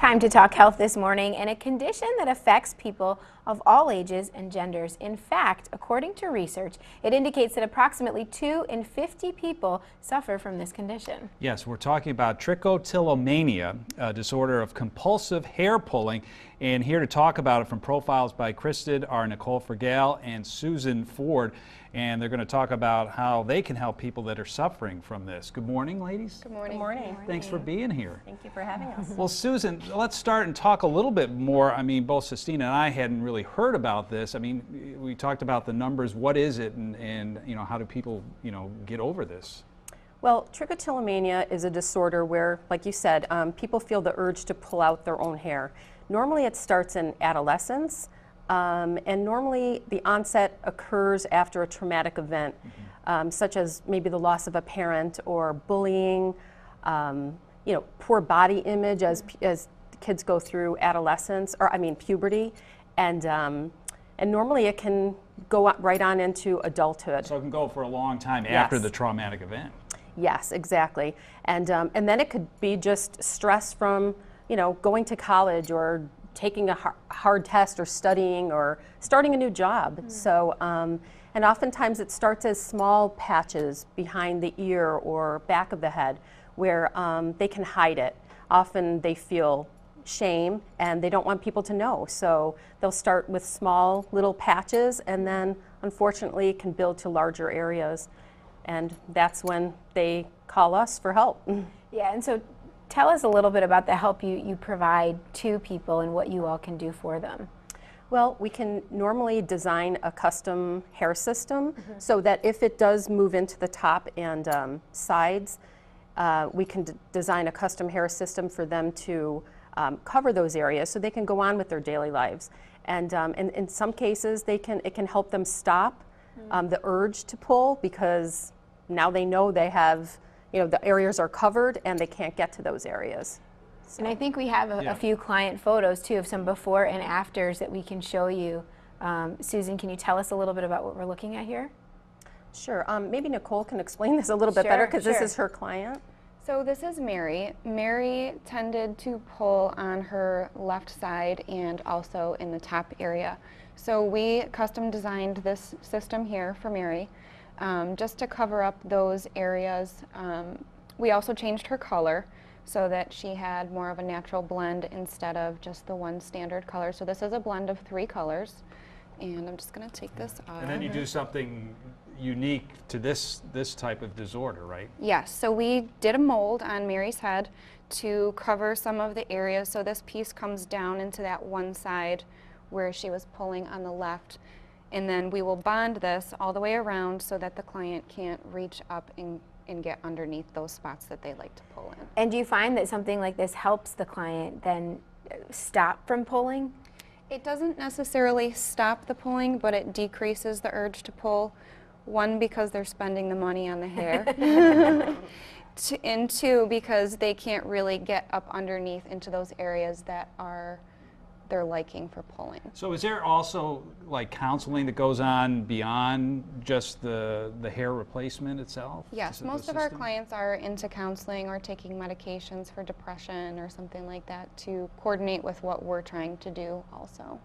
Time to talk health this morning, and a condition that affects people of all ages and genders. In fact, according to research, it indicates that approximately 2 in 50 people suffer from this condition. Yes, we're talking about trichotillomania, a disorder of compulsive hair pulling. And here to talk about it from Profiles by Kristin are Nicole Fergal and Susan Ford. And they're going to talk about how they can help people that are suffering from this. Good morning, ladies. Good morning. Good morning. Thanks for being here. Thank you for having us. Well, Susan, let's start and talk a little bit more. I mean, both Sistine and I hadn't really heard about this. I mean, we talked about the numbers. What is it, and you know, how do people, get over this? Well, trichotillomania is a disorder where, like you said, people feel the urge to pull out their own hair. Normally, it starts in adolescence. And normally the onset occurs after a traumatic event, such as maybe the loss of a parent or bullying, poor body image as kids go through adolescence, or puberty, and normally it can go right on into adulthood. So it can go for a long time Yes. after the traumatic event. Yes, exactly. And then it could be just stress from, going to college or taking a hard test or studying or starting a new job. So, and oftentimes it starts as small patches behind the ear or back of the head where they can hide it. Often they feel shame and they don't want people to know. So they'll start with small little patches and then unfortunately it can build to larger areas. And that's when they call us for help. Yeah, and so tell us a little bit about the help you provide to people and what you all can do for them. Well, we can normally design a custom hair system so that if it does move into the top and sides, we can design a custom hair system for them to cover those areas so they can go on with their daily lives. And in some cases, it can help them stop the urge to pull because now they know they have the areas are covered and they can't get to those areas. So. And I think we have a few client photos too of some before and afters that we can show you. Susan, can you tell us a little bit about what we're looking at here? Sure. Maybe Nicole can explain this a little bit better because this is her client. So this is Mary. Mary tended to pull on her left side and also in the top area. So we custom designed this system here for Mary. Just to cover up those areas. We also changed her color so that she had more of a natural blend instead of just the one standard color. So this is a blend of 3 colors. And I'm just going to take this off. And then you do something unique to this type of disorder, right? Yes, so we did a mold on Mary's head to cover some of the areas. So this piece comes down into that one side where she was pulling on the left. And then we will bond this all the way around so that the client can't reach up and get underneath those spots that they like to pull in. And do you find that something like this helps the client then stop from pulling? It doesn't necessarily stop the pulling, but it decreases the urge to pull. 1, because they're spending the money on the hair. And 2, because they can't really get up underneath into those areas that are their liking for pulling. So is there also like counseling that goes on beyond just the hair replacement itself? Yes, most of our clients are into counseling or taking medications for depression or something like that to coordinate with what we're trying to do also.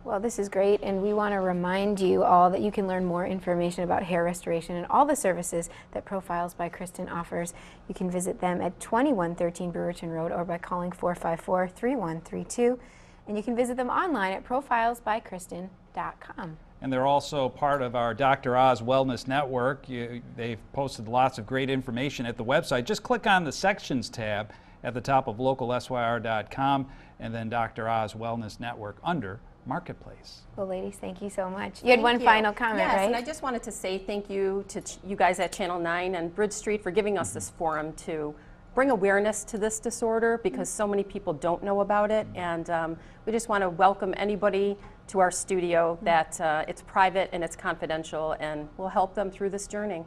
Well, this is great, and we want to remind you all that you can learn more information about hair restoration and all the services that Profiles by Kristin offers. You can visit them at 2113 Brewerton Road or by calling 454-3132. And you can visit them online at profilesbykristin.com. And they're also part of our Dr. Oz Wellness Network. They've posted lots of great information at the website. Just click on the Sections tab at the top of localsyr.com and then Dr. Oz Wellness Network under Marketplace. Well, ladies, thank you so much. You had one final comment, yes, right? And I just wanted to say thank you to you guys at Channel 9 and Bridge Street for giving us this forum to bring awareness to this disorder because so many people don't know about it. And we just want to welcome anybody to our studio that it's private and it's confidential, and we'll help them through this journey.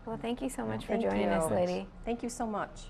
Well, thank you so much for Thank joining you. us, lady. Thank you so much.